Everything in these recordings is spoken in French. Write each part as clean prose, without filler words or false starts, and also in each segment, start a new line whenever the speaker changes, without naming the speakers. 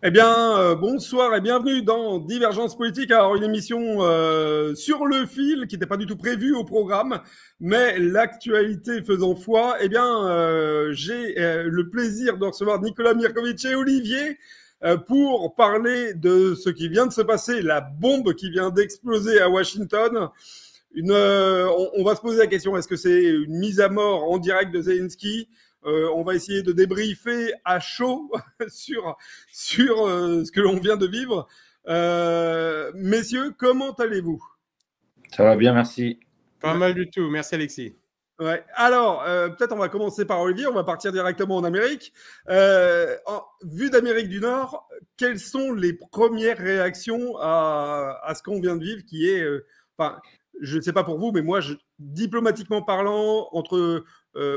Eh bien, bonsoir et bienvenue dans Divergence politique. Alors, une émission sur le fil qui n'était pas du tout prévue au programme, mais l'actualité faisant foi, eh bien, j'ai le plaisir de recevoir Nicolas Mirkovic et Olivier pour parler de ce qui vient de se passer, la bombe qui vient d'exploser à Washington. On va se poser la question, est-ce que c'est une mise à mort en direct de Zelensky? On va essayer de débriefer à chaud sur ce que l'on vient de vivre. Messieurs, comment allez-vous?
Ça va bien, merci.
Pas mal du tout. Merci, Alexis.
Ouais. Alors, peut-être on va commencer par Olivier, on va partir directement en Amérique. Vu d'Amérique du Nord, quelles sont les premières réactions à ce qu'on vient de vivre qui est... je ne sais pas pour vous, mais moi, diplomatiquement parlant,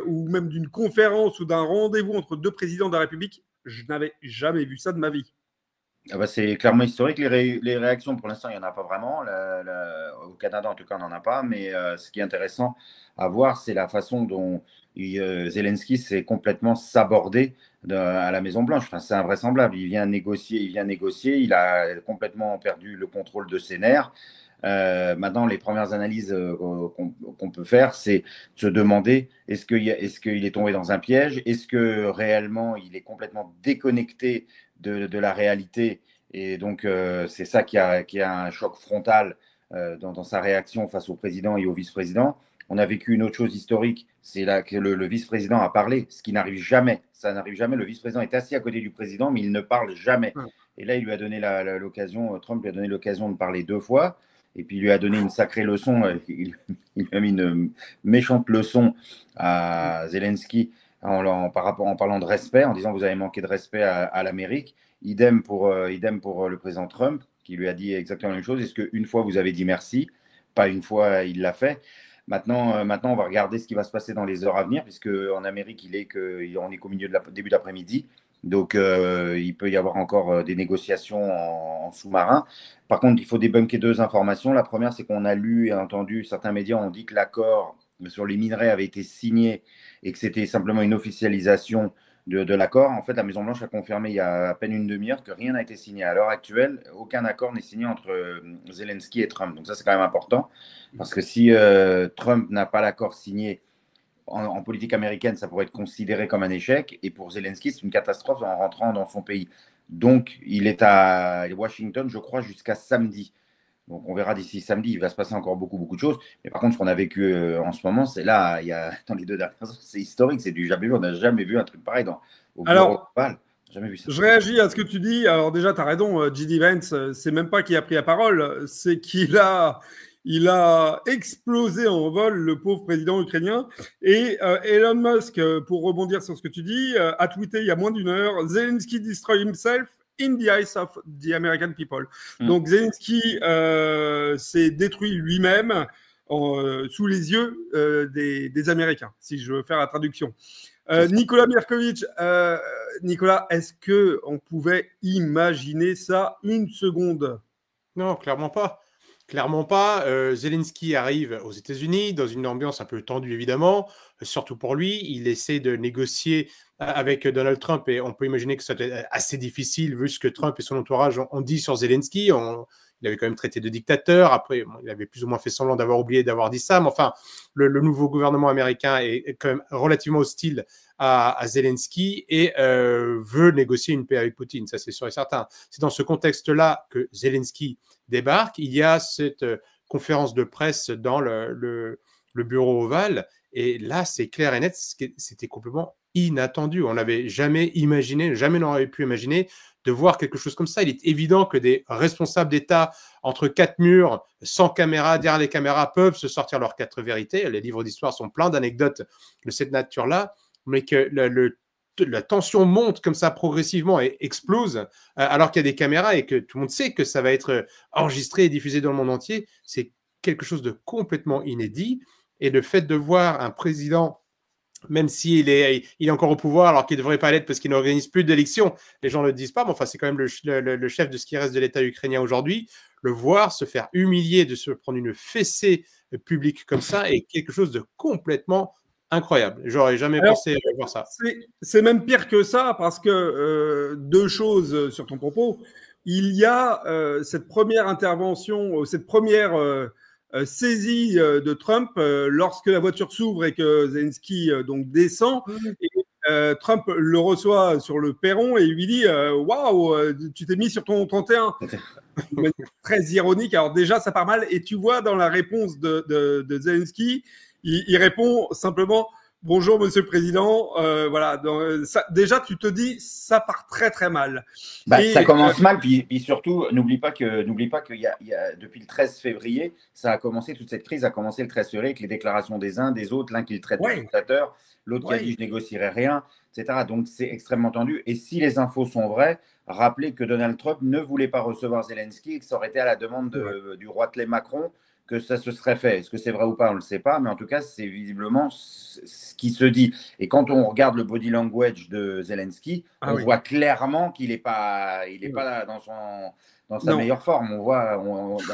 ou même d'une conférence ou d'un rendez-vous entre deux présidents de la République, je n'avais jamais vu ça de ma vie.
Ah bah c'est clairement historique. Les réactions, pour l'instant, il n'y en a pas vraiment. Au Canada, en tout cas, on n'en a pas. Mais ce qui est intéressant à voir, c'est la façon dont Zelensky s'est complètement sabordé à la Maison-Blanche. Enfin, c'est invraisemblable. Il vient négocier. Il a complètement perdu le contrôle de ses nerfs. Maintenant, les premières analyses qu'on peut faire, c'est se demander est-ce qu'il est tombé dans un piège? Est-ce que réellement il est complètement déconnecté de la réalité? Et donc, c'est ça qui a un choc frontal dans sa réaction face au président et au vice-président. On a vécu une autre chose historique, c'est là que le vice-président a parlé, ce qui n'arrive jamais. Ça n'arrive jamais. Le vice-président est assis à côté du président, mais il ne parle jamais. Et là, il lui a donné l'occasion, Trump lui a donné l'occasion de parler 2 fois. Et puis, il lui a donné une sacrée leçon. Il lui a mis une méchante leçon à Zelensky en parlant de respect, en disant que vous avez manqué de respect à l'Amérique. Idem pour le président Trump, qui lui a dit exactement la même chose. Est-ce qu'une fois, vous avez dit merci? Pas une fois, il l'a fait. Maintenant, on va regarder ce qui va se passer dans les heures à venir, puisque en Amérique, on est qu'au milieu de début d'après-midi. Donc, il peut y avoir encore des négociations en sous-marin. Par contre, il faut débunker 2 informations. La première, c'est qu'on a lu et entendu, certains médias ont dit que l'accord sur les minerais avait été signé et que c'était simplement une officialisation de l'accord. En fait, la Maison-Blanche a confirmé il y a à peine une demi-heure que rien n'a été signé. À l'heure actuelle, aucun accord n'est signé entre Zelensky et Trump. Donc ça, c'est quand même important. Parce que si Trump n'a pas l'accord signé, en politique américaine, ça pourrait être considéré comme un échec. Et pour Zelensky, c'est une catastrophe en rentrant dans son pays. Donc, il est à Washington, je crois, jusqu'à samedi. Donc, on verra d'ici samedi. Il va se passer encore beaucoup, beaucoup de choses. Mais par contre, ce qu'on a vécu en ce moment, c'est là, dans les 2 dernières heures, c'est historique. C'est du jamais vu. On n'a jamais vu un truc pareil au bureau Oval. Jamais vu ça.
Je réagis à ce que tu dis. Alors déjà, tu as raison, J.D. Vance, c'est même pas qu'il a pris la parole, c'est qu'il a explosé en vol le pauvre président ukrainien. Et Elon Musk, pour rebondir sur ce que tu dis, a tweeté il y a moins d'une heure, Zelensky destroy himself in the eyes of the American people. Donc Zelensky s'est détruit lui-même sous les yeux des Américains, si je veux faire la traduction. Nicolas Mirkovic, Nicolas, est-ce qu'on pouvait imaginer ça une seconde?
Non, clairement pas. Clairement pas. Zelensky arrive aux États-Unis dans une ambiance un peu tendue, évidemment, surtout pour lui. Il essaie de négocier avec Donald Trump et on peut imaginer que ça doit être assez difficile vu ce que Trump et son entourage ont dit sur Zelensky. Il avait quand même traité de dictateur. Après, il avait plus ou moins fait semblant d'avoir oublié d'avoir dit ça. Mais enfin, le nouveau gouvernement américain est quand même relativement hostile à Zelensky et veut négocier une paix avec Poutine. Ça, c'est sûr et certain. C'est dans ce contexte-là que Zelensky débarque. Il y a cette conférence de presse dans le bureau ovale. Et là, c'est clair et net, c'était complètement inattendu. On n'avait jamais imaginé, jamais n'aurait pu imaginer de voir quelque chose comme ça. Il est évident que des responsables d'État entre 4 murs, sans caméra, derrière les caméras, peuvent se sortir leurs 4 vérités. Les livres d'histoire sont pleins d'anecdotes de cette nature-là, mais que la tension monte comme ça progressivement et explose, alors qu'il y a des caméras et que tout le monde sait que ça va être enregistré et diffusé dans le monde entier. C'est quelque chose de complètement inédit. Et le fait de voir un président, même s'il est encore au pouvoir alors qu'il ne devrait pas l'être parce qu'il n'organise plus d'élections, les gens ne le disent pas, mais enfin c'est quand même le chef de ce qui reste de l'État ukrainien aujourd'hui, le voir se faire humilier, de se prendre une fessée publique comme ça est quelque chose de complètement incroyable. J'aurais jamais pensé voir ça.
C'est même pire que ça parce que deux choses sur ton propos. Il y a cette première intervention, cette première saisie de Trump lorsque la voiture s'ouvre et que Zelensky donc descend. Et, Trump le reçoit sur le perron et lui dit waouh, tu t'es mis sur ton 31. Très ironique. Alors déjà, ça part mal. Et tu vois dans la réponse de Zelensky, il répond simplement bonjour, monsieur le président. Voilà. Déjà, tu te dis ça part très très mal.
Ça commence mal. Puis surtout, n'oublie pas qu'il y a depuis le 13 février, ça a commencé, toute cette crise a commencé le 13 février avec les déclarations des uns, des autres, l'un qui le traite de dictateur, l'autre qui a dit je négocierai rien, etc. Donc c'est extrêmement tendu. Et si les infos sont vraies, rappelez que Donald Trump ne voulait pas recevoir Zelensky et que ça aurait été à la demande du roitelet Macron que ça se serait fait. Est-ce que c'est vrai ou pas, on ne le sait pas, mais en tout cas, c'est visiblement ce qui se dit. Et quand on regarde le body language de Zelensky, on voit clairement qu'il n'est pas dans sa meilleure forme. On voit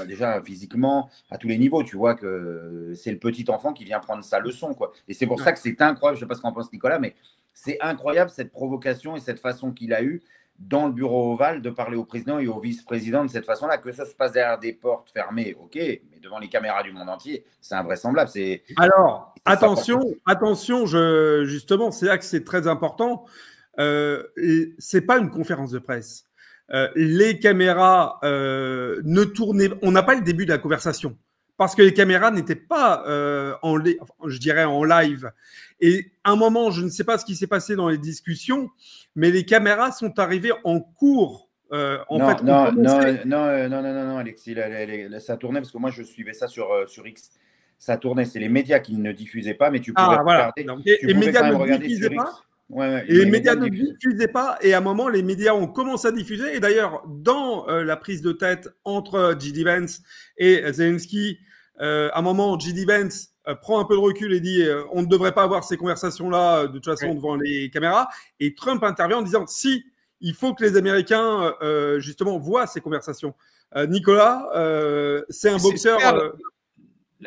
déjà physiquement, à tous les niveaux, tu vois que c'est le petit enfant qui vient prendre sa leçon, quoi. Et c'est pour ça que c'est incroyable, je ne sais pas ce qu'en pense Nicolas, mais c'est incroyable cette provocation et cette façon qu'il a eue dans le bureau ovale de parler au président et au vice-président de cette façon-là. Que ça se passe derrière des portes fermées, ok, mais devant les caméras du monde entier, c'est invraisemblable.
Alors, attention, justement, c'est là que c'est très important. C'est pas une conférence de presse. Les caméras ne tournaient, on n'a pas le début de la conversation parce que les caméras n'étaient pas je dirais en live. Et à un moment, je ne sais pas ce qui s'est passé dans les discussions, mais les caméras sont arrivées en cours.
Non, Alexis, ça tournait parce que moi je suivais ça sur X. Ça tournait, c'est les médias qui ne diffusaient pas, mais tu pouvais regarder.
Les médias ne diffusaient pas. Et les médias ne diffusaient pas. Et à un moment, les médias ont commencé à diffuser. Et d'ailleurs, dans la prise de tête entre J.D. Vance et Zelensky, à un moment, J.D. Vance prend un peu de recul et dit on ne devrait pas avoir ces conversations-là de toute façon devant les caméras. Et Trump intervient en disant si, il faut que les Américains justement voient ces conversations. Nicolas, c'est un boxeur.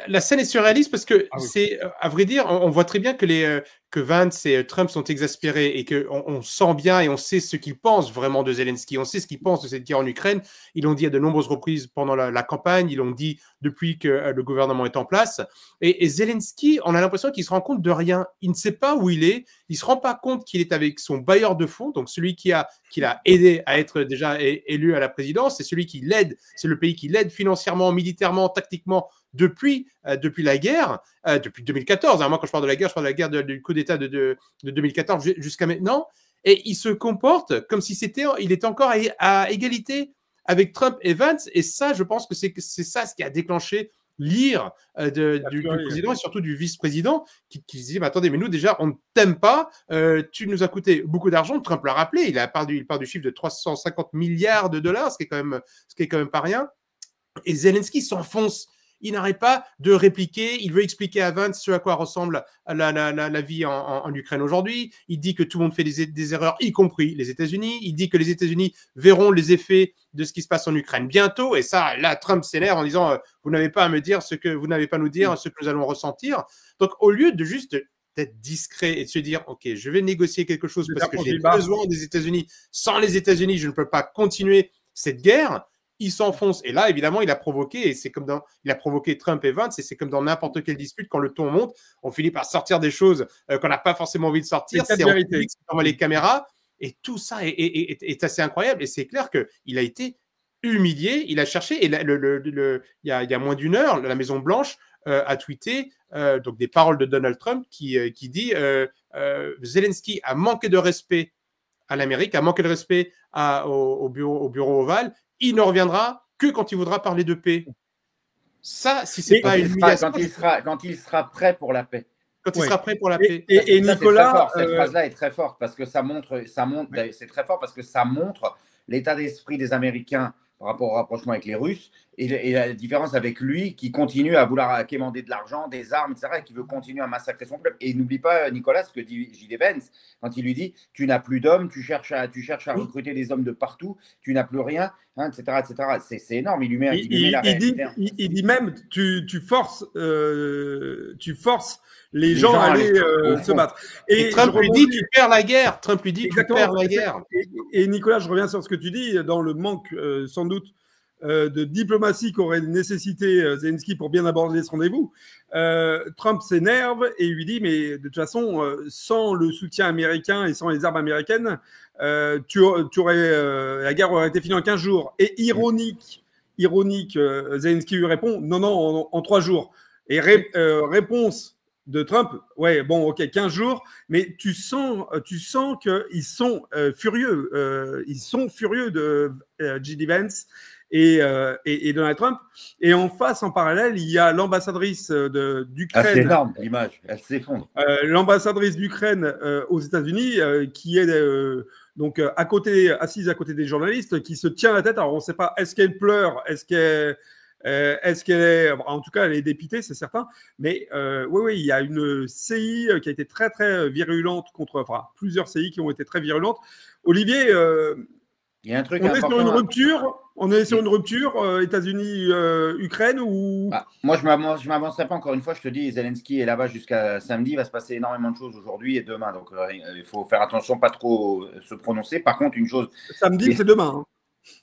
La scène est surréaliste parce que c'est, à vrai dire, on voit très bien que Vance et Trump sont exaspérés et qu'on sent bien et on sait ce qu'ils pensent vraiment de Zelensky. On sait ce qu'ils pensent de cette guerre en Ukraine. Ils l'ont dit à de nombreuses reprises pendant la campagne. Ils l'ont dit depuis que le gouvernement est en place. Et Zelensky, on a l'impression qu'il se rend compte de rien. Il ne sait pas où il est. Il ne se rend pas compte qu'il est avec son bailleur de fonds, donc celui qui l'a aidé à être déjà élu à la présidence. C'est celui qui l'aide. C'est le pays qui l'aide financièrement, militairement, tactiquement depuis la guerre, depuis 2014. Moi, quand je parle de la guerre, je parle de la guerre du coup d'État de 2014 jusqu'à maintenant. Et il se comporte comme si il était encore à égalité avec Trump et Vance. Et ça, je pense que c'est ça ce qui a déclenché l'ire du président et surtout du vice-président qui se dit attendez, mais nous déjà, on ne t'aime pas. Tu nous as coûté beaucoup d'argent. Trump l'a rappelé. Il part du chiffre de 350 milliards de dollars, ce qui est quand même pas rien. Et Zelensky s'enfonce. Il n'arrête pas de répliquer. Il veut expliquer à Vance ce à quoi ressemble la vie en Ukraine aujourd'hui. Il dit que tout le monde fait des erreurs, y compris les États-Unis. Il dit que les États-Unis verront les effets de ce qui se passe en Ukraine bientôt. Et ça, là, Trump s'énerve en disant vous n'avez pas à me dire vous n'avez pas à nous dire ce que nous allons ressentir. Donc, au lieu de juste d'être discret et de se dire ok, je vais négocier quelque chose parce que j'ai besoin des États-Unis. Sans les États-Unis, je ne peux pas continuer cette guerre. Il s'enfonce. Et là, évidemment, il a provoqué, et c'est comme il a provoqué Trump et Vance, et c'est comme dans n'importe quelle dispute, quand le ton monte, on finit par sortir des choses qu'on n'a pas forcément envie de sortir. C'est en public, c'est devant les caméras. Et tout ça est assez incroyable. Et c'est clair qu'il a été humilié. Il a cherché, et il y a moins d'une heure, la Maison-Blanche a tweeté donc des paroles de Donald Trump qui dit Zelensky a manqué de respect à l'Amérique, a manqué de respect au bureau ovale. Il ne reviendra que quand il voudra parler de paix. Ça, si c'est pas une humiliation.
Quand il sera prêt pour la paix.
Quand il sera prêt pour la paix.
Et Nicolas,
cette phrase-là est très forte parce que ça montre. C'est très fort parce que ça montre l'état d'esprit des Américains par rapport au rapprochement avec les Russes et la différence avec lui qui continue à vouloir quémander de l'argent, des armes, etc. et qui veut continuer à massacrer son peuple. Et n'oublie pas, Nicolas, ce que dit J.D. Vance quand il lui dit tu n'as plus d'hommes, tu cherches à recruter des hommes de partout, tu n'as plus rien, hein, etc. C'est énorme. Il lui met la réalité.
Il dit même tu forces les gens allaient se battre.
Et Trump lui dit tu perds la guerre. Trump lui dit tu perds la guerre.
Et Nicolas, je reviens sur ce que tu dis, dans le manque sans doute de diplomatie qu'aurait nécessité Zelensky pour bien aborder ce rendez-vous. Trump s'énerve et lui dit mais de toute façon, sans le soutien américain et sans les armes américaines, la guerre aurait été finie en 15 jours. Et ironique, Zelensky lui répond non, en 3 jours. Et réponse de Trump, ouais, bon, ok, 15 jours, mais tu sens qu'ils sont furieux. Ils sont furieux de J.D. Vance et Donald Trump. Et en face, en parallèle, il y a l'ambassadrice d'Ukraine.
C'est énorme, l'image, elle s'effondre.
L'ambassadrice d'Ukraine aux États-Unis, qui est donc assise à côté des journalistes, qui se tient la tête. Alors, on ne sait pas, est-ce qu'elle pleure, est-ce qu'elle est, en tout cas, elle est dépitée, c'est certain. Mais oui, il y a une CI qui a été très, très virulente plusieurs CI qui ont été très virulentes. Olivier,
il y a un truc
on est sur une rupture. On est sur une rupture États-Unis-Ukraine ou
moi, je m'avancerai pas encore une fois. Je te dis, Zelensky est là-bas jusqu'à samedi. Il va se passer énormément de choses aujourd'hui et demain. Donc, il faut faire attention, pas trop se prononcer. Par contre, une chose.
Samedi, c'est demain. Hein.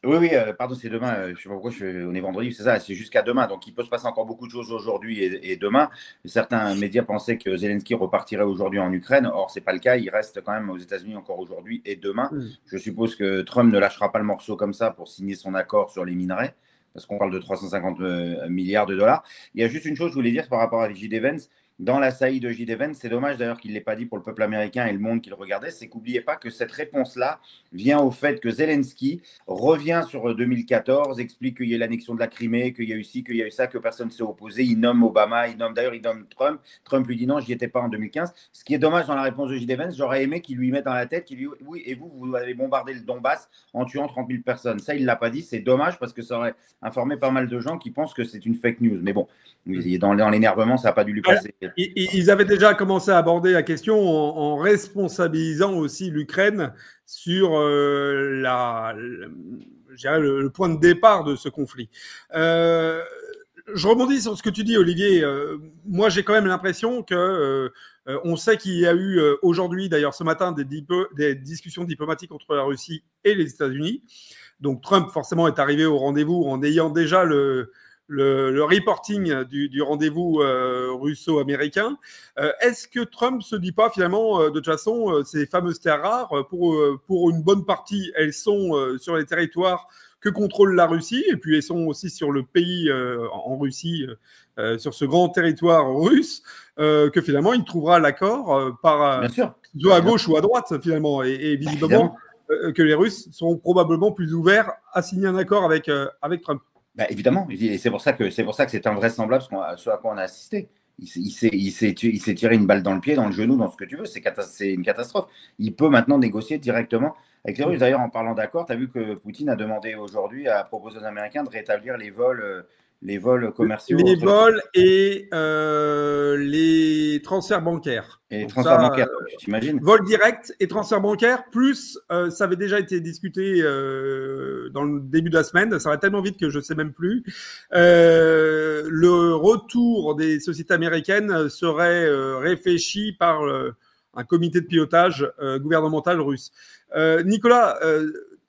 Oui, pardon, c'est demain. Je ne sais pas pourquoi on est vendredi, c'est ça, c'est jusqu'à demain. Donc, il peut se passer encore beaucoup de choses aujourd'hui et demain. Certains médias pensaient que Zelensky repartirait aujourd'hui en Ukraine. Or, ce n'est pas le cas. Il reste quand même aux États-Unis encore aujourd'hui et demain. Je suppose que Trump ne lâchera pas le morceau comme ça pour signer son accord sur les minerais, parce qu'on parle de 350 milliards de dollars. Il y a juste une chose que je voulais dire par rapport à J.D. Vance. Dans la saillie de J.D. Vance, c'est dommage d'ailleurs qu'il ne l'ait pas dit pour le peuple américain et le monde qui le regardait, c'est qu'oubliez pas que cette réponse-là vient au fait que Zelensky revient sur 2014, explique qu'il y a l'annexion de la Crimée, qu'il y a eu ci, qu'il y a eu ça, que personne ne s'est opposé, il nomme Obama, il nomme Trump. Trump lui dit non, j'y étais pas en 2015. Ce qui est dommage dans la réponse de J.D. Vance, j'aurais aimé qu'il lui mette dans la tête, qu'il lui dit oui, et vous avez bombardé le Donbass en tuant 30 000 personnes. Ça, il ne l'a pas dit, c'est dommage parce que ça aurait informé pas mal de gens qui pensent que c'est une fake news. Mais bon, dans l'énervement, ça n'a pas dû lui passer.
Ils avaient déjà commencé à aborder la question en responsabilisant aussi l'Ukraine sur le point de départ de ce conflit. Je rebondis sur ce que tu dis, Olivier. Moi, j'ai quand même l'impression que on sait qu'il y a eu aujourd'hui, d'ailleurs ce matin, des discussions diplomatiques entre la Russie et les États-Unis. Donc Trump, forcément, est arrivé au rendez-vous en ayant déjà le reporting du rendez-vous russo-américain. Est-ce que Trump se dit pas finalement, de toute façon, ces fameuses terres rares, pour une bonne partie, elles sont sur les territoires que contrôle la Russie, et puis elles sont aussi sur le pays en Russie, sur ce grand territoire russe, que finalement il trouvera l'accord soit à gauche ou à droite finalement, et visiblement que les Russes seront probablement plus ouverts à signer un accord avec Trump.
Évidemment, et c'est pour ça que c'est invraisemblable ce à quoi on a assisté. Il s'est tiré une balle dans le pied, dans le genou, dans ce que tu veux. C'est une catastrophe. Il peut maintenant négocier directement avec les Russes. D'ailleurs, en parlant d'accord, tu as vu que Poutine a demandé aujourd'hui à proposer aux Américains de rétablir les vols commerciaux.
Les vols et les transferts bancaires.
Et les transferts bancaires, tu t'imagines ?
Vol direct et transfert bancaire, plus ça avait déjà été discuté dans le début de la semaine, ça va tellement vite que je ne sais même plus. Le retour des sociétés américaines serait réfléchi par un comité de pilotage gouvernemental russe. Nicolas,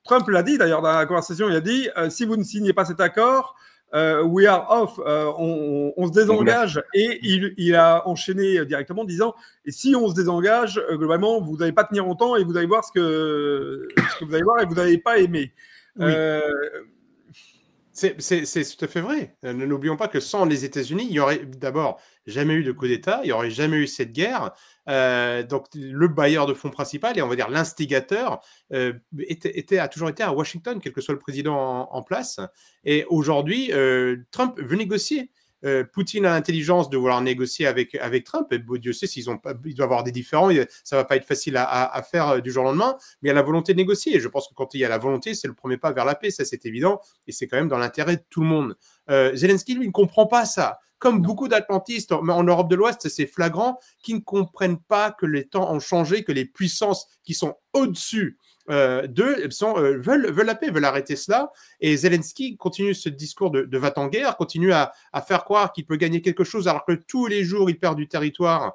Trump l'a dit d'ailleurs dans la conversation, il a dit si vous ne signez pas cet accord, we are off, on se désengage, et il a enchaîné directement en disant et si on se désengage, globalement vous n'allez pas tenir longtemps et vous allez voir ce que vous allez voir et vous n'allez pas aimer.
Oui. C'est tout à fait vrai. N'oublions pas que sans les États-Unis, il y aurait d'abord jamais eu de coup d'État, il n'y aurait jamais eu cette guerre. Donc le bailleur de fonds principal et on va dire l'instigateur a toujours été à Washington, quel que soit le président en place. Et aujourd'hui, Trump veut négocier. Poutine a l'intelligence de vouloir négocier avec Trump. Et Dieu sait il doit avoir des différends. Ça va pas être facile à faire du jour au lendemain, mais il y a la volonté de négocier. Et je pense que quand il y a la volonté, c'est le premier pas vers la paix. Ça, c'est évident. Et c'est quand même dans l'intérêt de tout le monde. Zelensky, lui, ne comprend pas ça. Comme beaucoup d'atlantistes en Europe de l'Ouest, c'est flagrant, qui ne comprennent pas que les temps ont changé, que les puissances qui sont au-dessus veulent la paix, veulent arrêter cela. Et Zelensky continue ce discours de va-t-en-guerre, continue à faire croire qu'il peut gagner quelque chose alors que tous les jours, il perd du territoire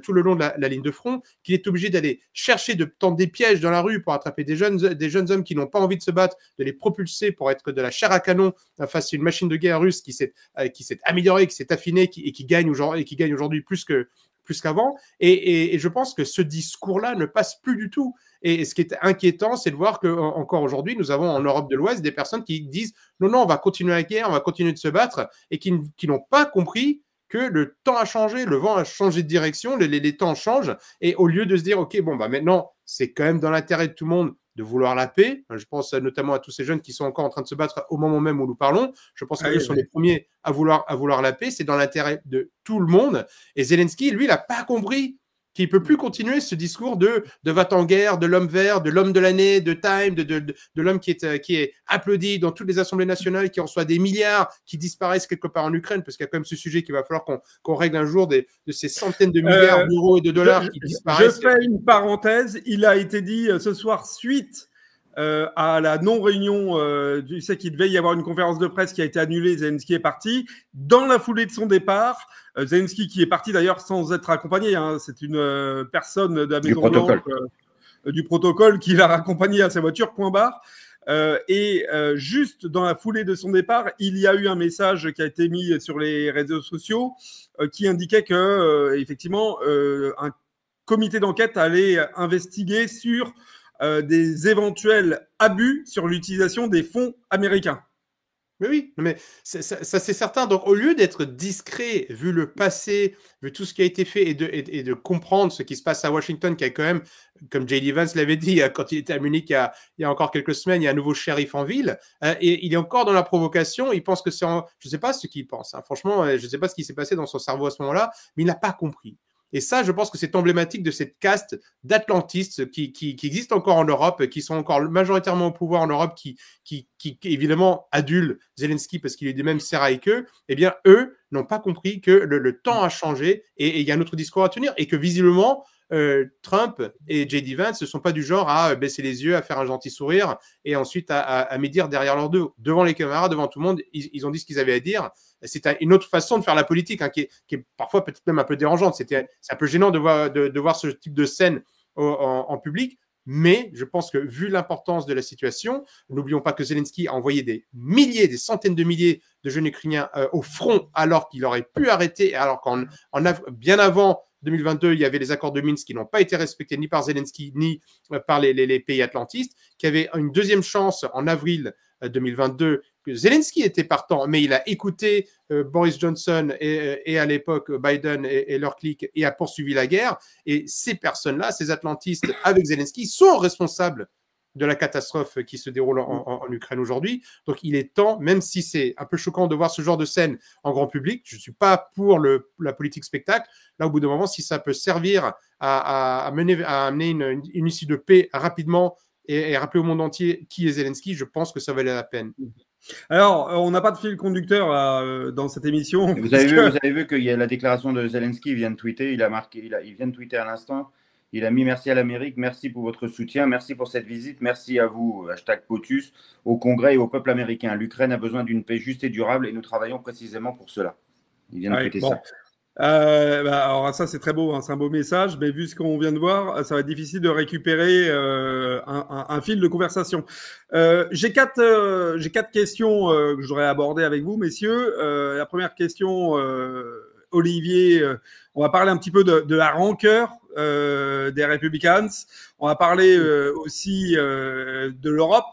tout le long de la ligne de front, qu'il est obligé d'aller chercher, de tendre des pièges dans la rue pour attraper des jeunes hommes qui n'ont pas envie de se battre, de les propulser pour être de la chair à canon face à une machine de guerre russe qui s'est améliorée, qui s'est affinée et qui gagne aujourd'hui plus qu'avant. Et je pense que ce discours-là ne passe plus du tout. Et ce qui est inquiétant, c'est de voir qu'encore aujourd'hui, nous avons en Europe de l'Ouest des personnes qui disent non, on va continuer la guerre, on va continuer de se battre, et qui n'ont pas compris que le temps a changé, le vent a changé de direction, les temps changent, et au lieu de se dire, OK, maintenant, c'est quand même dans l'intérêt de tout le monde de vouloir la paix. Je pense notamment à tous ces jeunes qui sont encore en train de se battre au moment même où nous parlons. Je pense qu'ils sont les premiers à vouloir la paix. C'est dans l'intérêt de tout le monde. Et Zelensky, lui, il n'a pas compris qu'il ne peut plus continuer ce discours de va-t-en-guerre, de l'homme vert, de l'homme de l'année, de Time, de l'homme qui est applaudi dans toutes les assemblées nationales, qui reçoit des milliards, qui disparaissent quelque part en Ukraine, parce qu'il y a quand même ce sujet qu'il va falloir qu'on règle un jour de ces centaines de milliards d'euros et de dollars qui disparaissent.
Je fais une parenthèse. Il a été dit ce soir, suite à la non-réunion, tu sais qu'il devait y avoir une conférence de presse qui a été annulée, Zelensky est parti. Dans la foulée de son départ, Zelensky qui est parti d'ailleurs sans être accompagné, hein, c'est une personne de la Maison Blanche du protocole qui l'a accompagné à sa voiture, point barre. Juste dans la foulée de son départ, il y a eu un message qui a été mis sur les réseaux sociaux qui indiquait que effectivement un comité d'enquête allait investiguer sur des éventuels abus sur l'utilisation des fonds américains.
Mais oui, mais ça c'est certain. Donc, au lieu d'être discret, vu le passé, vu tout ce qui a été fait et de comprendre ce qui se passe à Washington, qui a quand même, comme J.D. Vance l'avait dit quand il était à Munich il y a encore quelques semaines, il y a un nouveau shérif en ville, et il est encore dans la provocation. Il pense que je ne sais pas ce qu'il pense. Hein. Franchement, je ne sais pas ce qui s'est passé dans son cerveau à ce moment-là, mais il n'a pas compris. Et ça, je pense que c'est emblématique de cette caste d'atlantistes qui existe encore en Europe, qui sont encore majoritairement au pouvoir en Europe, qui évidemment adulent Zelensky parce qu'il est des mêmes serrailles qu'eux. Eh bien, eux n'ont pas compris que le temps a changé et il y a un autre discours à tenir et que visiblement, Trump et J.D. Vance ne sont pas du genre à baisser les yeux, à faire un gentil sourire et ensuite à médire derrière leur dos. Devant les caméras, devant tout le monde, ils ont dit ce qu'ils avaient à dire. C'est une autre façon de faire la politique, hein, qui est parfois peut-être même un peu dérangeante. C'est un peu gênant de voir ce type de scène en public. Mais je pense que vu l'importance de la situation, n'oublions pas que Zelensky a envoyé des milliers, des centaines de milliers de jeunes Ukrainiens au front alors qu'il aurait pu arrêter, alors bien avant 2022, il y avait les accords de Minsk qui n'ont pas été respectés ni par Zelensky ni par les pays atlantistes, qui avaient une deuxième chance en avril 2022, que Zelensky était partant, mais il a écouté Boris Johnson et à l'époque Biden et leur clique et a poursuivi la guerre. Et ces personnes-là, ces atlantistes avec Zelensky, sont responsables de la catastrophe qui se déroule en Ukraine aujourd'hui. Donc il est temps, même si c'est un peu choquant de voir ce genre de scène en grand public, je ne suis pas pour la politique spectacle, là au bout d'un moment, si ça peut servir à amener une issue de paix rapidement et rappeler au monde entier qui est Zelensky, je pense que ça valait la peine.
Alors, on n'a pas de fil conducteur là, dans cette émission.
Vous avez vu qu'il y a la déclaration de Zelensky, il vient de tweeter, il vient de tweeter à l'instant. Il a mis merci à l'Amérique, merci pour votre soutien, merci pour cette visite, merci à vous, #POTUS, au Congrès et au peuple américain. L'Ukraine a besoin d'une paix juste et durable et nous travaillons précisément pour cela. Il vient de tweeter ça.
Alors ça c'est très beau, hein, c'est un beau message, mais vu ce qu'on vient de voir, ça va être difficile de récupérer un fil de conversation. J'ai quatre questions que je voudrais aborder avec vous, messieurs. La première question, Olivier, on va parler un petit peu de la rancœur des Republicans. On va parler aussi de l'Europe.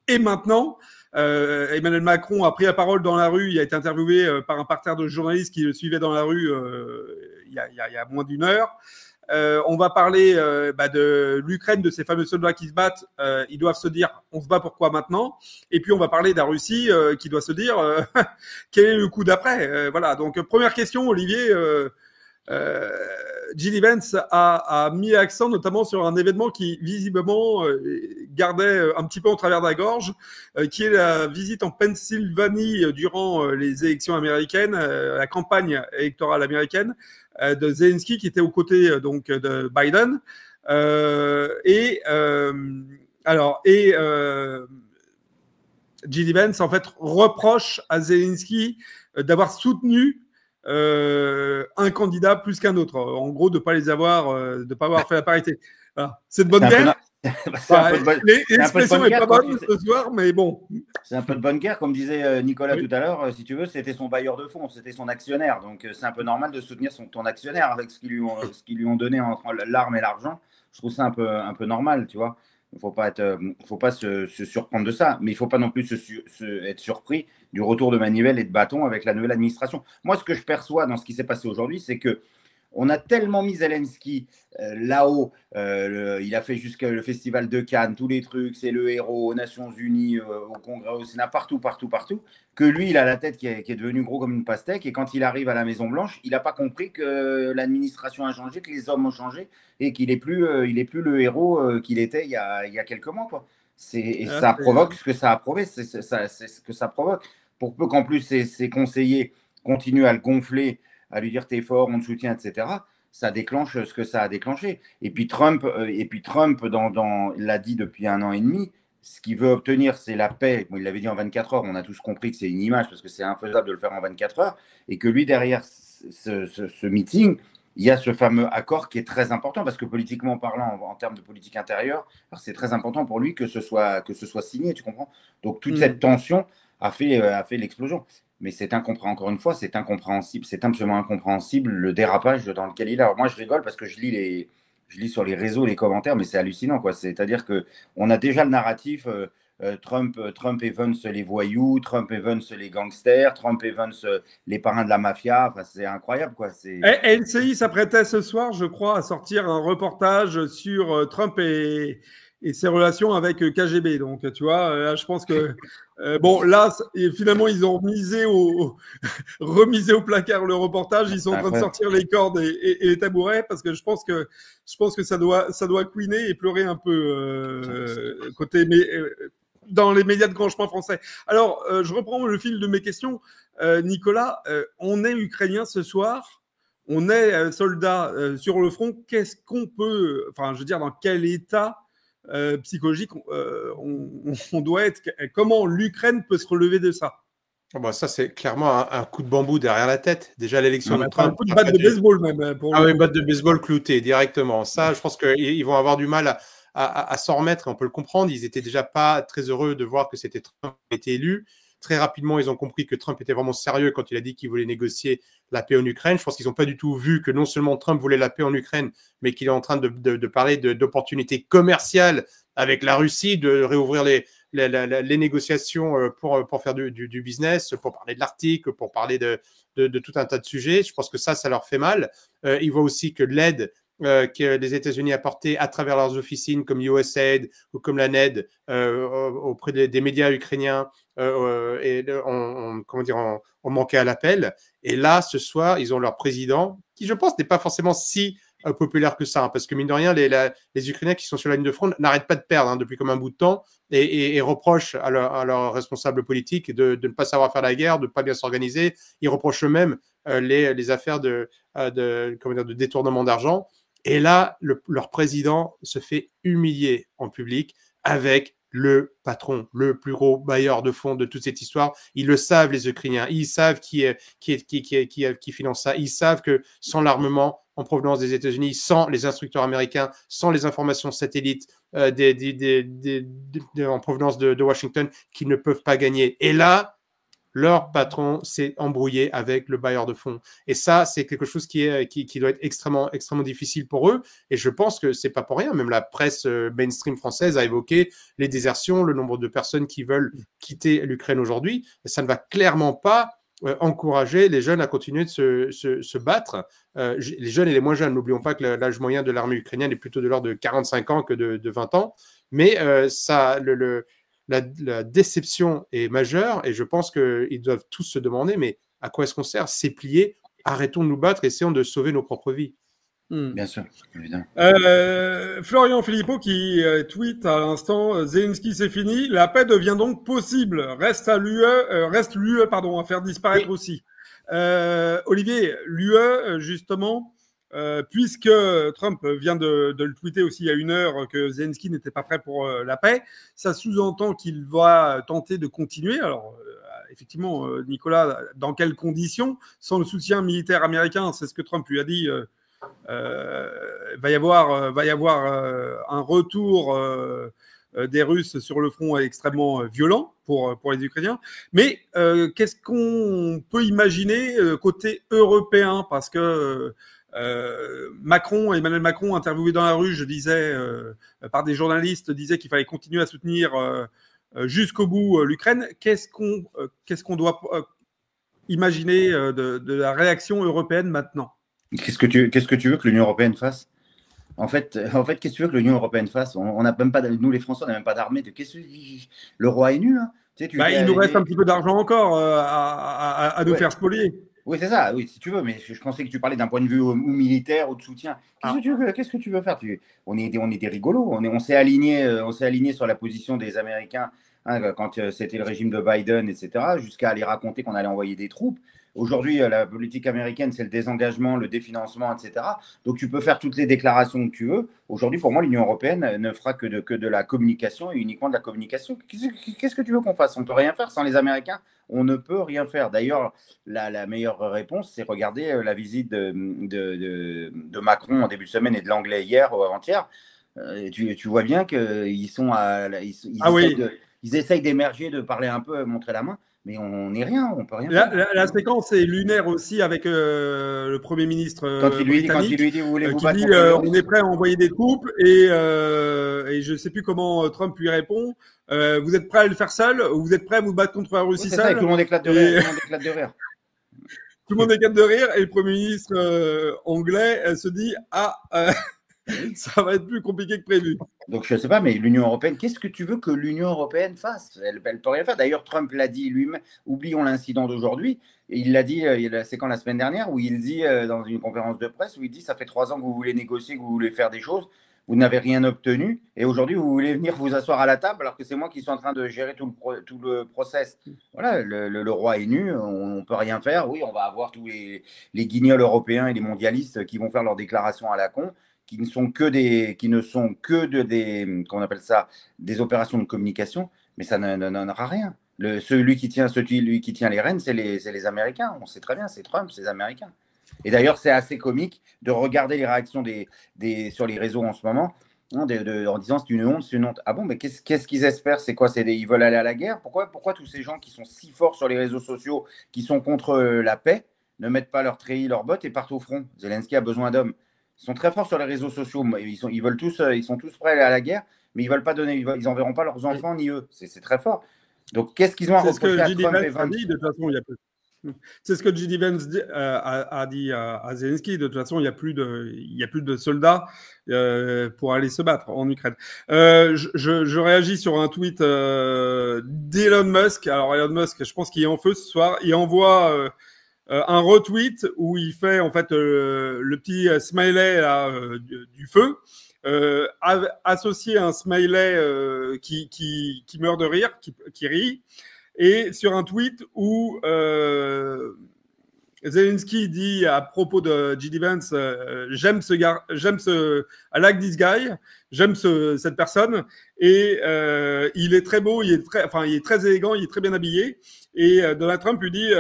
Et maintenant, Emmanuel Macron a pris la parole dans la rue. Il a été interviewé par un parterre de journalistes qui le suivaient dans la rue il y a moins d'une heure. On va parler de l'Ukraine, de ces fameux soldats qui se battent. Ils doivent se dire, on se bat pourquoi maintenant? Et puis on va parler de la Russie qui doit se dire, quel est le coup d'après? Voilà. Donc première question, Olivier. J.D. Vance a mis l'accent notamment sur un événement qui visiblement gardait un petit peu en travers de la gorge, qui est la visite en Pennsylvanie durant les élections américaines, la campagne électorale américaine de Zelensky qui était aux côtés donc de Biden. Alors, et J.D. Vance, en fait, reproche à Zelensky d'avoir soutenu un candidat plus qu'un autre. En gros, de pas avoir fait la parité. Voilà. C'est de bonne guerre. L'expression n'est pas bonne ce soir, mais bon.
C'est un peu de bonne guerre, comme disait Nicolas tout à l'heure. Si tu veux, c'était son bailleur de fonds, c'était son actionnaire. Donc, c'est un peu normal de soutenir ton actionnaire avec ce qu'ils lui ont donné entre l'arme et l'argent. Je trouve ça un peu normal, tu vois. Il ne faut pas se surprendre de ça, mais il ne faut pas non plus être surpris du retour de manivelle et de bâton avec la nouvelle administration. Moi, ce que je perçois dans ce qui s'est passé aujourd'hui, c'est que on a tellement mis Zelensky là-haut, il a fait jusqu'à le festival de Cannes, tous les trucs, c'est le héros aux Nations Unies, au Congrès, au Sénat, partout, que lui, il a la tête qui est devenue gros comme une pastèque, et quand il arrive à la Maison-Blanche, il n'a pas compris que l'administration a changé, que les hommes ont changé, et qu'il n'est plus le héros qu'il était il y a quelques mois, quoi. Ça provoque ce que ça a prouvé, c'est ce que ça provoque. Pour peu qu'en plus ses conseillers continuent à le gonfler, à lui dire t'es fort, on te soutient, etc., ça déclenche ce que ça a déclenché. Et puis Trump l'a dit depuis 1 an et demi, ce qu'il veut obtenir, c'est la paix. Bon, il l'avait dit en 24 heures, on a tous compris que c'est une image parce que c'est infaisable de le faire en 24 heures, et que lui, derrière ce meeting, il y a ce fameux accord qui est très important parce que politiquement parlant, en termes de politique intérieure, c'est très important pour lui que ce soit signé, tu comprends? Donc toute cette tension a fait l'explosion. Mais c'est incompréhensible, encore une fois, c'est incompréhensible, c'est absolument incompréhensible le dérapage dans lequel il est. Alors moi, je rigole parce que je lis sur les réseaux les commentaires, mais c'est hallucinant, quoi. C'est-à-dire qu'on a déjà le narratif Trump et Vance les voyous, Trump et Vance les gangsters, Trump et Vance les parrains de la mafia. Enfin, c'est incroyable, quoi.
LCI s'apprêtait ce soir, je crois, à sortir un reportage sur Trump et ses relations avec KGB. Donc, tu vois, là, je pense que bon, là, finalement, ils ont remisé au placard le reportage. Ils sont en train de sortir les cordes et les tabourets parce que je pense que ça doit couiner et pleurer un peu côté dans les médias de grand chemin français. Alors, je reprends le fil de mes questions. Nicolas, on est ukrainien ce soir. On est soldat sur le front. Qu'est-ce qu'on peut, enfin, je veux dire, dans quel état psychologique on doit être? Comment l'Ukraine peut se relever de ça?
Oh bah ça, c'est clairement un coup de bambou derrière la tête. Déjà, l'élection de Trump.
Un coup de batte de baseball, même.
Oui, batte de baseball cloutée directement. Ça, je pense qu'ils vont avoir du mal à s'en remettre. On peut le comprendre. Ils n'étaient déjà pas très heureux de voir que c'était Trump qui était élu. Très rapidement, ils ont compris que Trump était vraiment sérieux quand il a dit qu'il voulait négocier la paix en Ukraine. Je pense qu'ils n'ont pas du tout vu que non seulement Trump voulait la paix en Ukraine, mais qu'il est en train de parler d'opportunités commerciales avec la Russie, de réouvrir les négociations pour faire du business, pour parler de l'Arctique, pour parler de tout un tas de sujets. Je pense que ça leur fait mal. Ils voient aussi que l'aide que les États-Unis apportaient à travers leurs officines comme USAID ou comme la NED auprès des médias ukrainiens on manquait à l'appel. Et là, ce soir, ils ont leur président qui, je pense, n'est pas forcément si populaire que ça, hein, parce que mine de rien, les Ukrainiens qui sont sur la ligne de front n'arrêtent pas de perdre depuis comme un bout de temps et reprochent à leurs responsables politiques de ne pas savoir faire la guerre, de ne pas bien s'organiser. Ils reprochent eux-mêmes les affaires de détournement d'argent. Et là, leur président se fait humilier en public avec le patron, le plus gros bailleur de fonds de toute cette histoire. Ils le savent, les Ukrainiens. Ils savent qui finance ça. Ils savent que sans l'armement en provenance des États-Unis, sans les instructeurs américains, sans les informations satellites en provenance de Washington, qu'ils ne peuvent pas gagner. Et là, leur patron s'est embrouillé avec le bailleur de fonds. Et ça, c'est quelque chose qui doit être extrêmement, extrêmement difficile pour eux. Et je pense que c'est pas pour rien. Même la presse mainstream française a évoqué les désertions, le nombre de personnes qui veulent quitter l'Ukraine aujourd'hui. Et ça ne va clairement pas encourager les jeunes à continuer de se battre. Les jeunes et les moins jeunes, n'oublions pas que l'âge moyen de l'armée ukrainienne est plutôt de l'ordre de 45 ans que de 20 ans. Mais la déception est majeure et je pense qu'ils doivent tous se demander mais à quoi est-ce qu'on sert? C'est plié, arrêtons de nous battre, essayons de sauver nos propres vies.
Bien sûr, évidemment.
Florian Philippot qui tweet à l'instant Zelensky c'est fini, la paix devient donc possible, reste l'UE à faire disparaître aussi. Olivier, l'UE justement puisque Trump vient de le tweeter aussi il y a 1 heure que Zelensky n'était pas prêt pour la paix, ça sous-entend qu'il va tenter de continuer. Alors, effectivement, Nicolas, dans quelles conditions? Sans le soutien militaire américain, c'est ce que Trump lui a dit. Va y avoir un retour des Russes sur le front extrêmement violent pour les Ukrainiens. Mais qu'est-ce qu'on peut imaginer côté européen? Parce que Emmanuel Macron, interviewé dans la rue, je disais, par des journalistes, disait qu'il fallait continuer à soutenir jusqu'au bout l'Ukraine. Qu'est-ce qu'on doit imaginer de la réaction européenne maintenant?
Qu'est-ce que tu veux que l'Union européenne fasse? En fait, qu'est-ce que tu veux que l'Union européenne fasse? On n'a même pas, nous les Français, on n'a même pas d'armée. Le roi est nu. Hein. Tu sais,
il nous reste un petit peu d'argent encore à nous faire spolier.
Oui, c'est ça, oui, si tu veux, mais je pensais que tu parlais d'un point de vue ou militaire ou de soutien. Qu'est-ce que tu veux faire? On est des rigolos. On s'est aligné sur la position des Américains quand c'était le régime de Biden, etc., jusqu'à aller raconter qu'on allait envoyer des troupes. Aujourd'hui, la politique américaine, c'est le désengagement, le définancement, etc. Donc, tu peux faire toutes les déclarations que tu veux. Aujourd'hui, pour moi, l'Union européenne ne fera que de la communication et uniquement de la communication. Qu'est-ce que tu veux qu'on fasse? On ne peut rien faire sans les Américains. On ne peut rien faire. D'ailleurs, la meilleure réponse, c'est regarder la visite de Macron en début de semaine et de l'anglais hier ou avant-hier. Tu vois bien qu'ils ils essayent d'émerger, de parler un peu, montrer la main. Mais on n'est rien, on peut rien faire.
La séquence est lunaire aussi avec le Premier ministre
quand il lui dit vous voulez vous battre
on est prêt à envoyer des troupes et je ne sais plus comment Trump lui répond. Vous êtes prêt à le faire seul ou vous êtes prêt à vous battre contre la Russie seul?
Ça, tout le monde éclate de rire.
Tout le monde éclate de rire et le Premier ministre anglais se dit ça va être plus compliqué que prévu.
Donc, je ne sais pas, mais l'Union européenne, qu'est-ce que tu veux que l'Union européenne fasse? Elle ne peut rien faire. D'ailleurs, Trump l'a dit lui-même. Oublions l'incident d'aujourd'hui. Il l'a dit, c'est quand la semaine dernière, où il dit dans une conférence de presse, où il dit ça fait 3 ans que vous voulez négocier, que vous voulez faire des choses, vous n'avez rien obtenu, et aujourd'hui, vous voulez venir vous asseoir à la table, alors que c'est moi qui suis en train de gérer tout le process. Voilà, le roi est nu, on ne peut rien faire. Oui, on va avoir tous les guignols européens et les mondialistes qui vont faire leurs déclarations à la con, qui ne sont que qu'on appelle ça, des opérations de communication, mais ça n'aura rien. Celui qui tient les rênes, c'est les Américains. On sait très bien, c'est Trump, c'est les Américains. Et d'ailleurs, c'est assez comique de regarder les réactions sur les réseaux en ce moment, en disant c'est une honte. Ah bon, mais qu'est-ce qu'ils espèrent? C'est quoi? Ils veulent aller à la guerre? Pourquoi tous ces gens qui sont si forts sur les réseaux sociaux, qui sont contre la paix, ne mettent pas leur treillis, leurs bottes et partent au front? Zelensky a besoin d'hommes. Ils sont très forts sur les réseaux sociaux. Ils sont tous prêts à aller à la guerre, mais ils veulent pas donner. Ils enverront pas leurs enfants ni eux. C'est très fort. Donc, qu'est-ce qu'ils ont à reprocher à Trump et Vance?
De toute façon, il y a plus. C'est ce que J.D. Vance a dit à Zelensky. De toute façon, il y a plus de soldats pour aller se battre en Ukraine. Je réagis sur un tweet d'Elon Musk. Alors, Elon Musk, je pense qu'il est en feu ce soir. Il envoie un retweet où il fait en fait le petit smiley là, du feu, associé à un smiley qui meurt de rire, qui rit, et sur un tweet où Zelensky dit à propos de J.D. Vance, j'aime ce gars, I like this guy, j'aime cette personne, et il est très beau, il est très élégant, il est très bien habillé. Et Donald Trump lui dit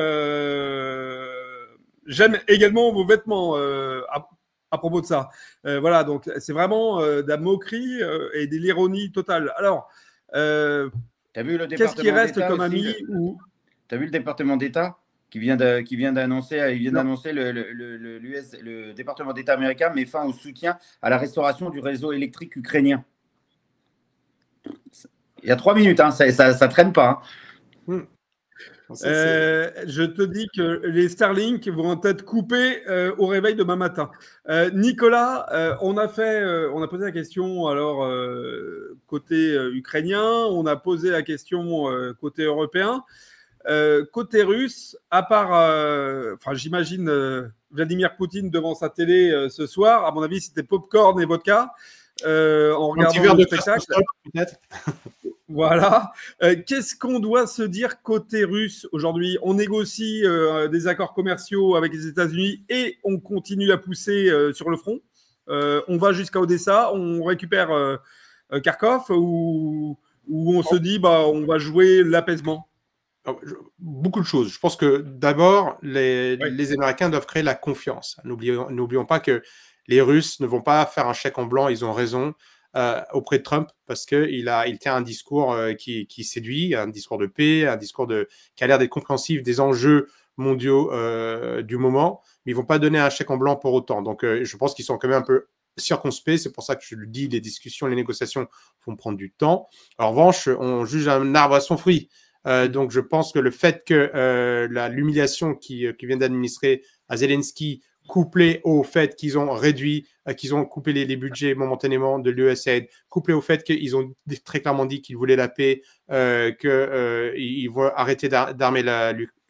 j'aime également vos vêtements à propos de ça. Voilà, donc c'est vraiment de la moquerie et de l'ironie totale. Alors, qu'est-ce qui reste comme ami ou...
T'as vu le département d'État qui vient d'annoncer, le département d'État américain met fin au soutien à la restauration du réseau électrique ukrainien. Il y a 3 minutes, hein, ça traîne pas. Hein.
Je te dis que les Starlink vont être coupés au réveil demain matin. Nicolas, on a posé la question alors côté ukrainien, on a posé la question côté européen, côté russe. À part, j'imagine Vladimir Poutine devant sa télé ce soir. À mon avis, c'était popcorn et vodka en regardant le spectacle. Peut-être. Voilà. Qu'est-ce qu'on doit se dire côté russe aujourd'hui? On négocie des accords commerciaux avec les États-Unis et on continue à pousser sur le front. On va jusqu'à Odessa, on récupère Kharkov ou on se dit on va jouer l'apaisement?
Beaucoup de choses. Je pense que d'abord, les Américains doivent créer la confiance. N'oublions pas que les Russes ne vont pas faire un chèque en blanc, ils ont raison, auprès de Trump, parce qu'il tient un discours qui séduit, un discours de paix, un discours qui a l'air d'être compréhensif des enjeux mondiaux du moment, mais ils ne vont pas donner un chèque en blanc pour autant. Donc, je pense qu'ils sont quand même un peu circonspects. C'est pour ça que je le dis, les discussions, les négociations vont prendre du temps. En revanche, on juge un arbre à son fruit. Donc, je pense que le fait que l'humiliation qui vient d'administrer à Zelensky, couplé au fait qu'ils ont réduit, qu'ils ont coupé les budgets momentanément de l'USAID, couplé au fait qu'ils ont très clairement dit qu'ils voulaient la paix, qu'ils vont arrêter d'armer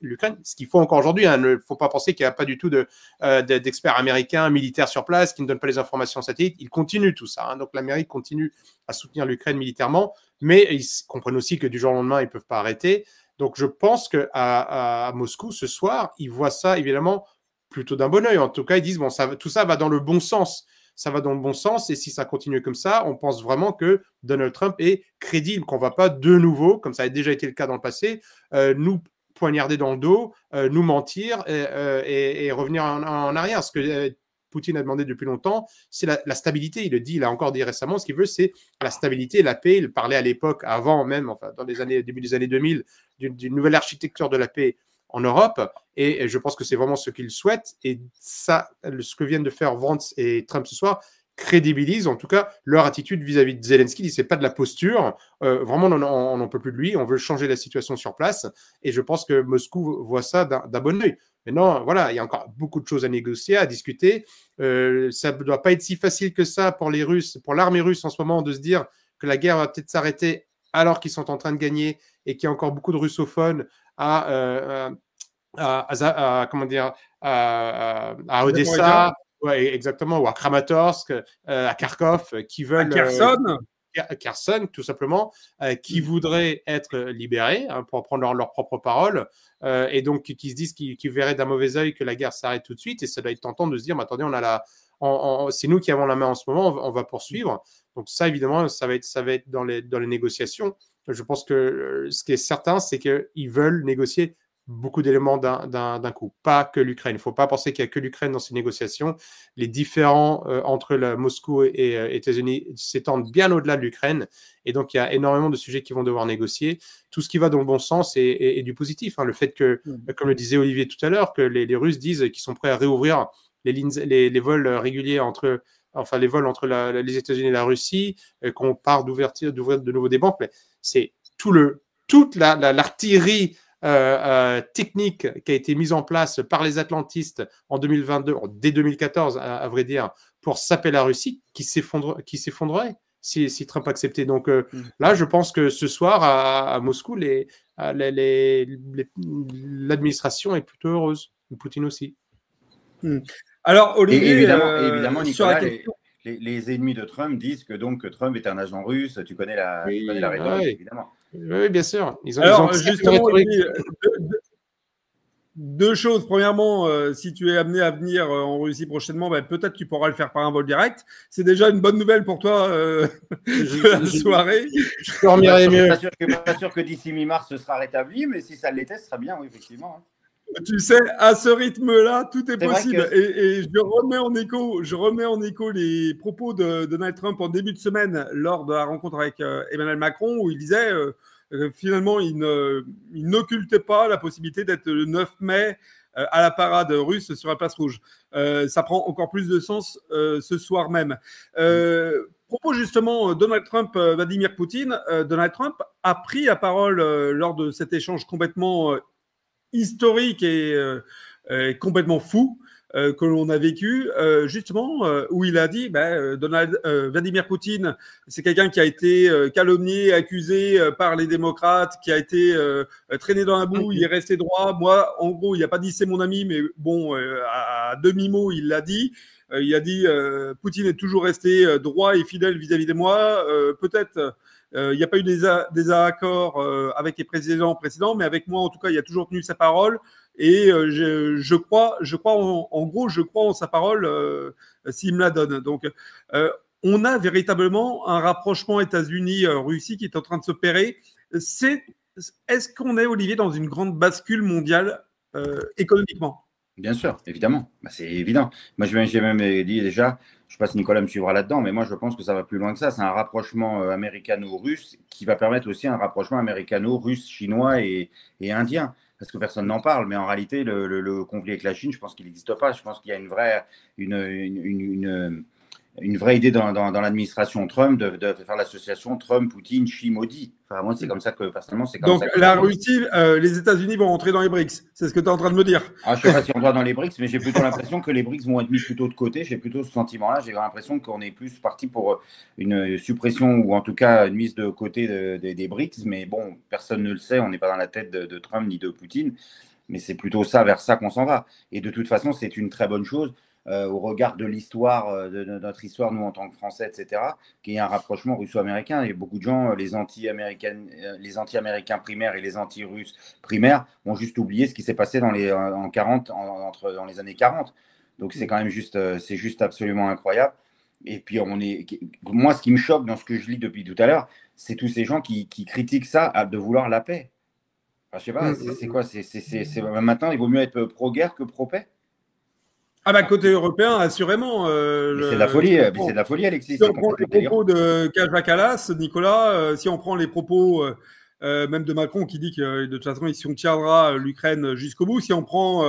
l'Ukraine, ce qu'il faut encore aujourd'hui. Il ne faut pas penser qu'il n'y a pas du tout d'experts américains, militaires sur place, qui ne donnent pas les informations satellites. Ils continuent tout ça. Donc l'Amérique continue à soutenir l'Ukraine militairement, mais ils comprennent aussi que du jour au lendemain, ils ne peuvent pas arrêter. Donc je pense qu'à Moscou, ce soir, ils voient ça évidemment plutôt d'un bon oeil. En tout cas, ils disent, tout ça va dans le bon sens. Ça va dans le bon sens, et si ça continue comme ça, on pense vraiment que Donald Trump est crédible, qu'on ne va pas de nouveau, comme ça a déjà été le cas dans le passé, nous poignarder dans le dos, nous mentir et revenir en arrière. Ce que Poutine a demandé depuis longtemps, c'est la stabilité. Il l'a encore dit récemment, ce qu'il veut, c'est la stabilité, la paix. Il parlait à l'époque, avant même, dans début des années 2000, d'une nouvelle architecture de la paix en Europe, et je pense que c'est vraiment ce qu'ils souhaitent, et ça, ce que viennent de faire Vance et Trump ce soir, crédibilise en tout cas leur attitude vis-à-vis de Zelensky. C'est pas de la posture, vraiment on n'en peut plus de lui, on veut changer la situation sur place, et je pense que Moscou voit ça d'un bon œil. Maintenant, voilà, il y a encore beaucoup de choses à négocier, à discuter. Ça ne doit pas être si facile que ça pour les Russes, pour l'armée russe en ce moment, de se dire que la guerre va peut-être s'arrêter alors qu'ils sont en train de gagner, et qu'il y a encore beaucoup de russophones à Odessa, ouais, exactement, ou à Kramatorsk, à Kharkov, qui veulent Kherson, tout simplement, qui voudraient être libérés, pour prendre leur propre parole, et donc qui se disent qu'ils verraient d'un mauvais œil que la guerre s'arrête tout de suite, et ça doit être tentant de se dire, mais attendez, c'est nous qui avons la main en ce moment, on va poursuivre. Donc ça, évidemment, ça va être dans les négociations. Je pense que ce qui est certain, c'est qu'ils veulent négocier beaucoup d'éléments d'un coup, pas que l'Ukraine. Il ne faut pas penser qu'il n'y a que l'Ukraine dans ces négociations. Les différends entre Moscou et États-Unis s'étendent bien au-delà de l'Ukraine, et donc il y a énormément de sujets qui vont devoir négocier. Tout ce qui va dans le bon sens et du positif. Le fait que, comme le disait Olivier tout à l'heure, que les Russes disent qu'ils sont prêts à réouvrir les vols réguliers les vols entre les États-Unis et la Russie, qu'on part d'ouvrir de nouveau des banques. Mais c'est toute l'artillerie technique qui a été mise en place par les atlantistes en 2022, dès 2014 à vrai dire, pour saper la Russie, qui s'effondrerait si Trump acceptait. Donc là, je pense que ce soir à Moscou, l'administration est plutôt heureuse, Poutine aussi.
Alors Olivier,
évidemment Nicolas, les ennemis de Trump disent que Trump est un agent russe. Tu connais la rhétorique, évidemment.
Oui, bien sûr.
Justement, deux choses. Premièrement, si tu es amené à venir en Russie prochainement, peut-être tu pourras le faire par un vol direct. C'est déjà une bonne nouvelle pour toi de la soirée.
Je dormirai mieux.
Je ne suis pas sûr que d'ici mi-mars, ce sera rétabli, mais si ça l'était, ce sera bien, oui, effectivement.
Tu sais, à ce rythme-là, tout est possible. Et je remets en écho les propos de Donald Trump en début de semaine lors de la rencontre avec Emmanuel Macron, où il disait finalement, il n'occultait pas la possibilité d'être le 9 mai à la parade russe sur la place rouge. Ça prend encore plus de sens ce soir même. Propos justement Donald Trump, Vladimir Poutine. Donald Trump a pris la parole lors de cet échange complètement historique et complètement fou que l'on a vécu, justement, où il a dit Vladimir Poutine, c'est quelqu'un qui a été calomnié, accusé par les démocrates, qui a été traîné dans la boue, il est resté droit. Moi, en gros, il n'a pas dit c'est mon ami, mais bon, à demi-mot, il l'a dit. Il a dit Poutine est toujours resté droit et fidèle vis-à-vis de moi. Peut-être Il n'y a pas eu des accords avec les présidents précédents, mais avec moi, en tout cas, il a toujours tenu sa parole. Et je crois en gros, je crois en sa parole s'il me la donne. Donc, on a véritablement un rapprochement États-Unis-Russie qui est en train de s'opérer. Est-ce qu'on est, Olivier, dans une grande bascule mondiale économiquement?
Bien sûr, évidemment. Bah, c'est évident. Moi, j'ai même dit déjà, je ne sais pas si Nicolas me suivra là-dedans, mais moi, je pense que ça va plus loin que ça. C'est un rapprochement américano-russe qui va permettre aussi un rapprochement américano-russe, chinois et indien. Parce que personne n'en parle, mais en réalité, le conflit avec la Chine, je pense qu'il n'existe pas. Je pense qu'il y a une vraie idée dans l'administration Trump de faire l'association Trump, Poutine, Xi, Modi. Enfin, moi, c'est comme ça que, personnellement, c'est comme
donc,
ça. Donc,
la Russie, les États-Unis vont rentrer dans les BRICS. C'est ce que tu es en train de me dire.
Je ne sais pas si on doit dans les BRICS, mais j'ai plutôt l'impression que les BRICS vont être mis plutôt de côté. J'ai plutôt ce sentiment-là. J'ai l'impression qu'on est plus parti pour une suppression ou en tout cas une mise de côté des BRICS. Mais bon, personne ne le sait. On n'est pas dans la tête de Trump ni de Poutine. Mais c'est plutôt vers ça qu'on s'en va. Et de toute façon, c'est une très bonne chose. Au regard de l'histoire, de notre histoire, nous en tant que Français, etc., qu'il y ait un rapprochement russo-américain. Et beaucoup de gens, les anti-américains primaires et les anti-russes primaires, ont juste oublié ce qui s'est passé dans les années 40. Donc c'est quand même juste absolument incroyable. Et puis moi, ce qui me choque dans ce que je lis depuis tout à l'heure, c'est tous ces gens qui critiquent ça de vouloir la paix. Enfin, je sais pas, c'est quoi maintenant, il vaut mieux être pro-guerre que pro-paix.
Ah bah côté européen, assurément.
C'est de la folie, c'est de la folie, Alexis.
Si on prend les propos de Kaja Kallas, Nicolas, si on prend les propos même de Macron qui dit que de toute façon il soutiendra l'Ukraine jusqu'au bout, si on prend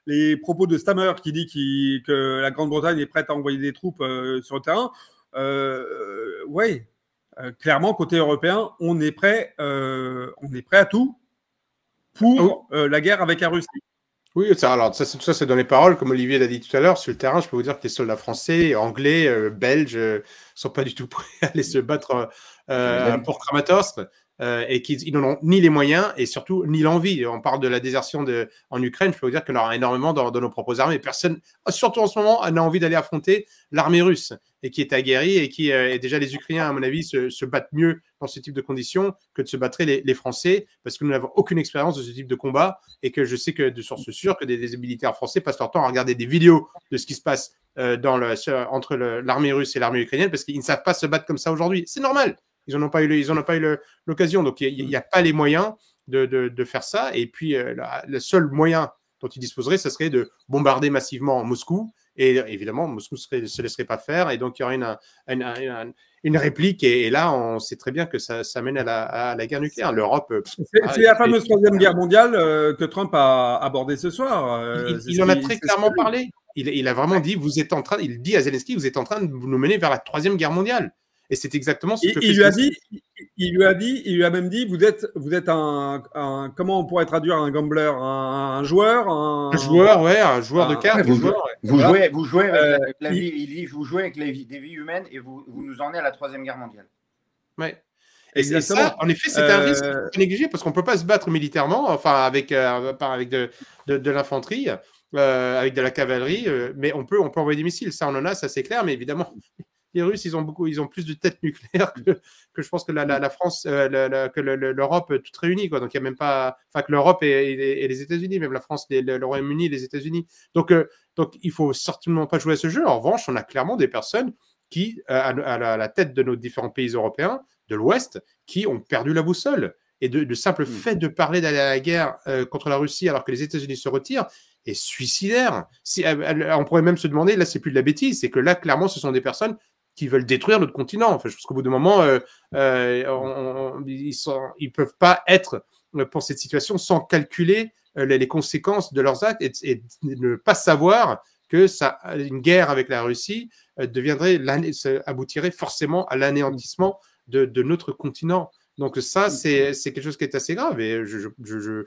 les propos de Stammer qui dit que la Grande-Bretagne est prête à envoyer des troupes sur le terrain, clairement côté européen, on est prêt à tout pour la guerre avec la Russie.
Oui, tout ça, c'est dans les paroles, comme Olivier l'a dit tout à l'heure. Sur le terrain, je peux vous dire que les soldats français, anglais, belges ne sont pas du tout prêts à aller se battre pour Kramatorsk et qu'ils n'en ont ni les moyens et surtout ni l'envie. On parle de la désertion en Ukraine, je peux vous dire qu'il y en aura énormément dans nos propres armées. Personne, surtout en ce moment, n'a envie d'aller affronter l'armée russe et qui est aguerrie et qui et déjà les Ukrainiens, à mon avis, se battent mieux dans ce type de conditions que de se battre les Français parce que nous n'avons aucune expérience de ce type de combat et que je sais que de source sûre que des militaires français passent leur temps à regarder des vidéos de ce qui se passe entre l'armée russe et l'armée ukrainienne parce qu'ils ne savent pas se battre comme ça aujourd'hui. C'est normal. Ils n'en ont pas eu l'occasion. Donc, il n'y a pas les moyens de faire ça. Et puis, le seul moyen dont ils disposeraient, ce serait de bombarder massivement Moscou. Et évidemment, Moscou ne se laisserait pas faire. Et donc, il y aurait une réplique. Et là, on sait très bien que ça mène à la guerre nucléaire. L'Europe.
C'est la fameuse Troisième Guerre mondiale que Trump a abordée ce soir.
Il en a très clairement parlé. Il a vraiment dit, il dit à Zelensky, vous êtes en train de nous mener vers la Troisième Guerre mondiale. Et c'est exactement ce que
il lui a même dit, vous êtes un comment on pourrait traduire un gambler, un joueur, un
joueur de cartes.
Vous jouez avec la vie, il dit, vous jouez avec des vies humaines et vous nous emmenez à la Troisième Guerre mondiale.
Ouais. Et ça, en effet, c'est un risque négligé parce qu'on ne peut pas se battre militairement, enfin avec de l'infanterie, avec de la cavalerie, mais on peut envoyer des missiles. Ça, on en a, ça c'est clair, mais évidemment. Les Russes, ils ont plus de têtes nucléaires que je pense que la France, que l'Europe toute réunie, quoi. Donc il y a même pas, enfin que l'Europe et les États-Unis, même la France, le Royaume-Uni, les États-Unis. Donc il faut certainement pas jouer à ce jeu. En revanche, on a clairement des personnes qui, à la tête de nos différents pays européens de l'Ouest, qui ont perdu la boussole. Et de simple fait de parler d'aller à la guerre contre la Russie alors que les États-Unis se retirent est suicidaire. On pourrait même se demander, là, c'est plus de la bêtise, c'est que là, clairement, ce sont des personnes qui veulent détruire notre continent. Enfin, je pense qu'au bout d'un moment, ils peuvent pas être pour cette situation sans calculer les conséquences de leurs actes et ne pas savoir que une guerre avec la Russie aboutirait forcément à l'anéantissement de notre continent. Donc ça, c'est quelque chose qui est assez grave. Et je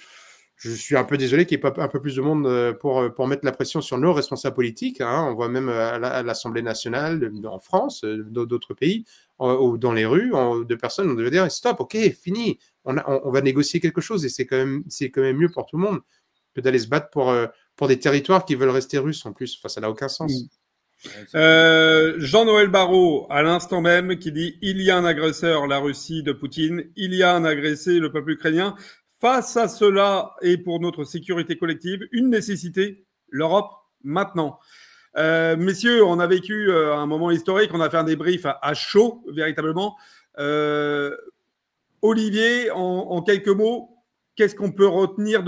suis un peu désolé qu'il n'y ait pas un peu plus de monde pour mettre la pression sur nos responsables politiques. Hein. On voit même à l'Assemblée nationale, en France, d'autres pays, ou dans les rues, de personnes, on devait dire stop, ok, fini, on va négocier quelque chose et c'est quand même mieux pour tout le monde que d'aller se battre pour des territoires qui veulent rester russes en plus. Enfin, ça n'a aucun sens.
Jean-Noël Barrot, à l'instant même, qui dit « Il y a un agresseur, la Russie de Poutine. Il y a un agressé, le peuple ukrainien. Face à cela, et pour notre sécurité collective, une nécessité, l'Europe maintenant. » Messieurs, on a vécu un moment historique. On a fait un débrief à chaud, véritablement. Olivier, en quelques mots, qu'est-ce qu'on peut retenir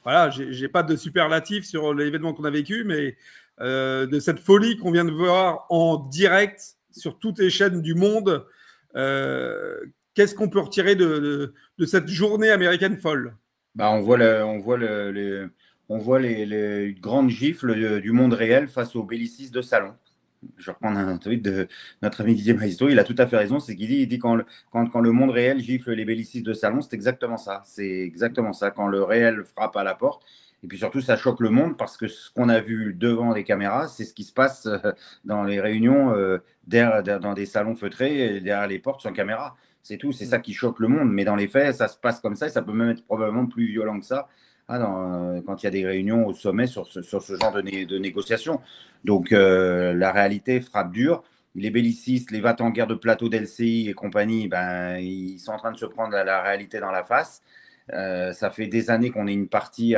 voilà, j'ai pas de superlatif sur l'événement qu'on a vécu, mais de cette folie qu'on vient de voir en direct sur toutes les chaînes du monde. Qu'est-ce qu'on peut retirer de cette journée américaine folle?
On voit les grandes gifles du monde réel face aux bellicistes de salon. Je reprends un tweet de notre ami Didier Maestro, il a tout à fait raison, c'est qu'il dit quand le monde réel gifle les bellicistes de salon, c'est exactement ça. C'est exactement ça, quand le réel frappe à la porte. Et puis surtout, ça choque le monde parce que ce qu'on a vu devant les caméras, c'est ce qui se passe dans les réunions, dans des salons feutrés, derrière les portes sans caméra. C'est tout, c'est ça qui choque le monde. Mais dans les faits, ça se passe comme ça et ça peut même être probablement plus violent que ça. Quand il y a des réunions au sommet sur ce genre de négociations. Donc, la réalité frappe dur. Les bellicistes, les va-t-en-guerre de plateau d'LCI et compagnie, ils sont en train de se prendre la réalité dans la face. Ça fait des années qu'on est une partie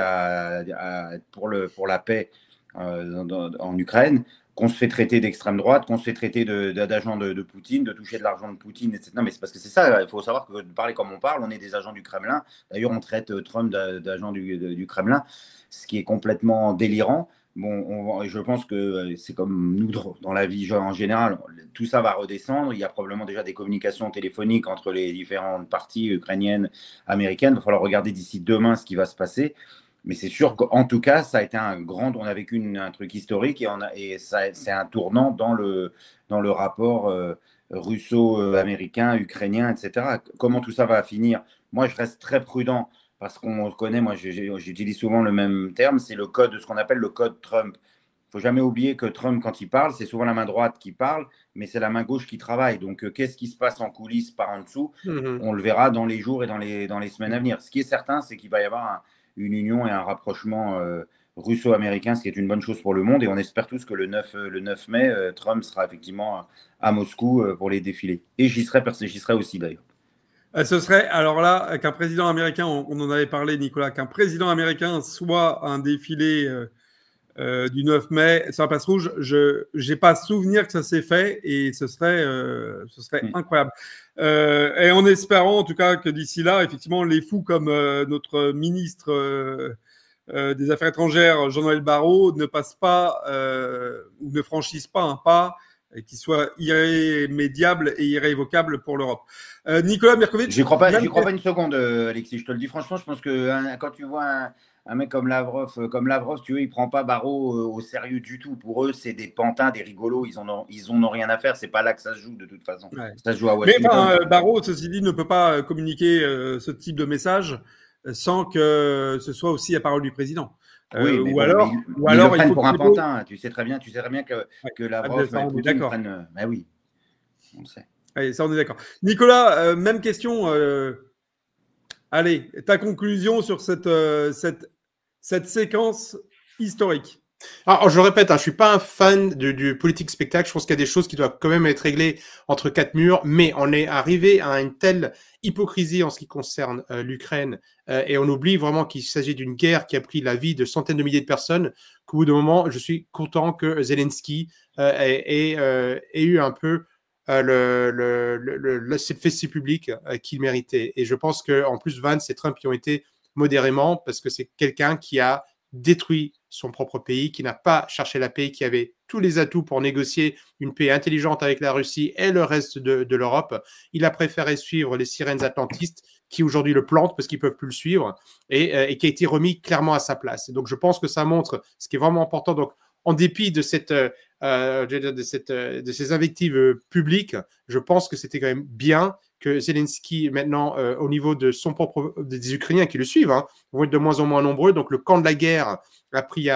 pour la paix en Ukraine, qu'on se fait traiter d'extrême droite, qu'on se fait traiter d'agents de Poutine, de toucher de l'argent de Poutine, etc. Non, mais c'est parce que c'est ça, il faut savoir que de parler comme on parle, on est des agents du Kremlin. D'ailleurs, on traite Trump d'agent du Kremlin, ce qui est complètement délirant. Bon, je pense que c'est comme nous dans la vie en général, tout ça va redescendre. Il y a probablement déjà des communications téléphoniques entre les différentes parties ukrainiennes, américaines. Il va falloir regarder d'ici demain ce qui va se passer. Mais c'est sûr qu'en tout cas, ça a été on a vécu un truc historique et c'est un tournant dans le rapport russo-américain, ukrainien, etc. Comment tout ça va finir? Moi, je reste très prudent parce qu'on connaît, moi j'utilise souvent le même terme, c'est ce qu'on appelle le code Trump. Il ne faut jamais oublier que Trump, quand il parle, c'est souvent la main droite qui parle, mais c'est la main gauche qui travaille. Donc, qu'est-ce qui se passe en coulisses par en dessous? On le verra dans les jours et dans les semaines à venir. Ce qui est certain, c'est qu'il va y avoir une union et un rapprochement russo-américain, ce qui est une bonne chose pour le monde. Et on espère tous que le 9 mai, Trump sera effectivement à Moscou pour les défilés. Et j'y serai aussi d'ailleurs.
Ce serait, alors là, qu'un président américain, on en avait parlé, Nicolas, qu'un président américain soit un défilé du 9 mai, sur la place rouge, je n'ai pas souvenir que ça s'est fait et ce serait incroyable. Et en espérant, en tout cas, que d'ici là, effectivement, les fous comme notre ministre des Affaires étrangères, Jean-Noël Barrot, ne passent pas, ne franchissent pas un pas qui soit irrémédiable et irrévocable pour l'Europe. Nicolas Mirkovic.
Je crois pas une seconde, Alexis. Je te le dis franchement, je pense que quand tu vois un mec comme Lavrov, tu vois, il prend pas Barrot au sérieux du tout. Pour eux, c'est des pantins, des rigolos. Ils en ont rien à faire. C'est pas là que ça se joue de toute façon.
Ouais.
Ça se joue à Washington.
Mais Barrot, ceci dit, ne peut pas communiquer ce type de message sans que ce soit aussi la parole du président.
Oui,
ou alors
ils le prennent pour un pantin. Tu sais très bien que Lavrov et Poutine prennent. Ben oui, on le sait.
Allez, ça, on est d'accord. Nicolas, même question. Allez, ta conclusion sur cette séquence historique.
Alors, je le répète, je ne suis pas un fan du politique spectacle. Je pense qu'il y a des choses qui doivent quand même être réglées entre quatre murs, mais on est arrivé à une telle hypocrisie en ce qui concerne l'Ukraine et on oublie vraiment qu'il s'agit d'une guerre qui a pris la vie de centaines de milliers de personnes qu'au bout d'un moment, je suis content que Zelensky ait eu un peu cette fessée publique qu'il méritait. Et je pense qu'en plus, Vance et Trump y ont été modérément parce que c'est quelqu'un qui a détruit son propre pays, qui n'a pas cherché la paix, qui avait tous les atouts pour négocier une paix intelligente avec la Russie et le reste de l'Europe. Il a préféré suivre les sirènes atlantistes qui aujourd'hui le plantent parce qu'ils ne peuvent plus le suivre et qui a été remis clairement à sa place. Et donc, je pense que ça montre ce qui est vraiment important. Donc, en dépit de ces invectives publiques, je pense que c'était quand même bien que Zelensky, maintenant, au niveau de des Ukrainiens qui le suivent, vont être de moins en moins nombreux. Donc, le camp de la guerre a pris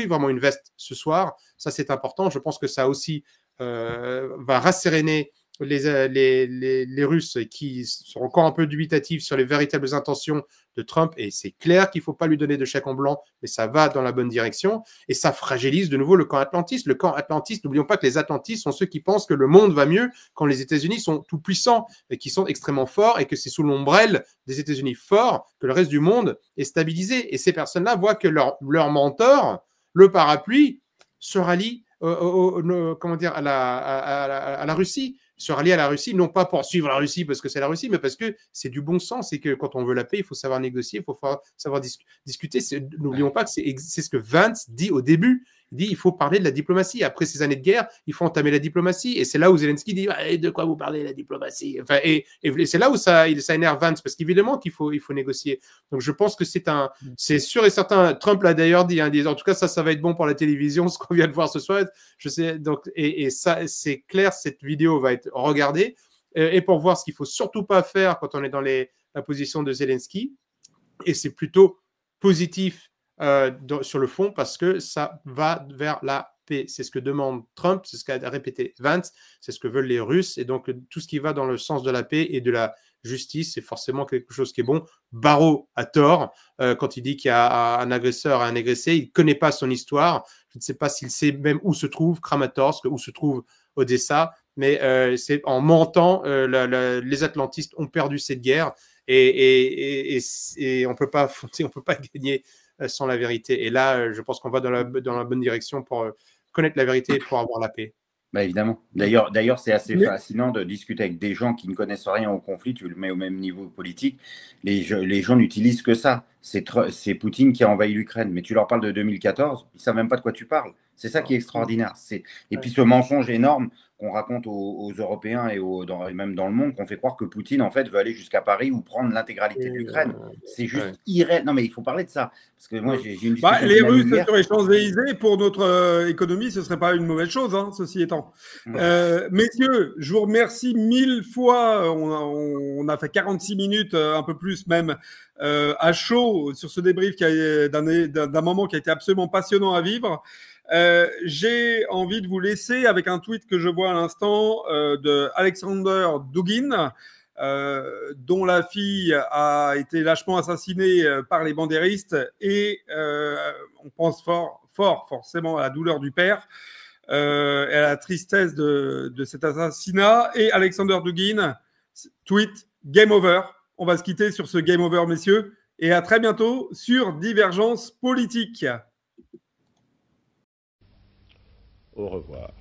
vraiment une veste ce soir. Ça, c'est important. Je pense que ça aussi va rasséréner les Russes qui sont encore un peu dubitatifs sur les véritables intentions de Trump, et c'est clair qu'il ne faut pas lui donner de chèque en blanc, mais ça va dans la bonne direction, et ça fragilise de nouveau le camp atlantiste. Le camp atlantiste, n'oublions pas que les atlantistes sont ceux qui pensent que le monde va mieux quand les États-Unis sont tout puissants, et qui sont extrêmement forts, et que c'est sous l'ombrelle des États-Unis forts que le reste du monde est stabilisé. Et ces personnes-là voient que leur mentor, le parapluie, se rallie comment dire, à la Russie, se rallier à la Russie, non pas pour suivre la Russie parce que c'est la Russie, mais parce que c'est du bon sens et que quand on veut la paix, il faut savoir négocier, il faut savoir discuter. N'oublions pas que c'est ce que Vance dit au début. Il dit il faut parler de la diplomatie. Après ces années de guerre, il faut entamer la diplomatie. Et c'est là où Zelensky dit de quoi vous parlez, la diplomatie, enfin, et c'est là où ça énerve Vance, parce qu'évidemment qu'il faut négocier. Donc je pense que c'est sûr et certain. Trump l'a d'ailleurs dit, en tout cas ça va être bon pour la télévision, ce qu'on vient de voir ce soir. Je sais, donc, et ça, c'est clair, cette vidéo va être regardée. Et pour voir ce qu'il ne faut surtout pas faire quand on est dans la position de Zelensky. Et c'est plutôt positif sur le fond parce que ça va vers la paix. C'est ce que demande Trump, c'est ce qu'a répété Vance, c'est ce que veulent les Russes. Et donc, tout ce qui va dans le sens de la paix et de la justice, c'est forcément quelque chose qui est bon. Barrault a tort quand il dit qu'il y a un agresseur et un agressé. Il ne connaît pas son histoire. Je ne sais pas s'il sait même où se trouve Kramatorsk, où se trouve Odessa. Mais c'est en mentant, les atlantistes ont perdu cette guerre et on ne peut pas gagner sans la vérité. Et là, je pense qu'on va dans la bonne direction pour connaître la vérité et pour avoir la paix.
Bah évidemment. D'ailleurs, c'est assez fascinant de discuter avec des gens qui ne connaissent rien au conflit. Tu le mets au même niveau politique. Les gens n'utilisent que ça. C'est Poutine qui a envahi l'Ukraine. Mais tu leur parles de 2014, ils ne savent même pas de quoi tu parles. C'est ça qui est extraordinaire. Et puis ce mensonge énorme qu'on raconte aux Européens et même dans le monde, qu'on fait croire que Poutine, en fait, veut aller jusqu'à Paris ou prendre l'intégralité de l'Ukraine. C'est juste irréel. Non, mais il faut parler de ça. Parce que moi, j'ai une discussion.
Les Russes sur les Champs-Élysées, pour notre économie, ce ne serait pas une mauvaise chose, hein, ceci étant. Messieurs, je vous remercie 1000 fois. On a fait 46 minutes, un peu plus même, à chaud sur ce débrief d'un moment qui a été absolument passionnant à vivre. J'ai envie de vous laisser avec un tweet que je vois à l'instant de Alexander Dugin, dont la fille a été lâchement assassinée par les bandéristes et on pense forcément à la douleur du père et à la tristesse de cet assassinat. Et Alexander Dugin tweet Game Over. On va se quitter sur ce Game Over, messieurs, et à très bientôt sur Divergence Politique.
Au revoir.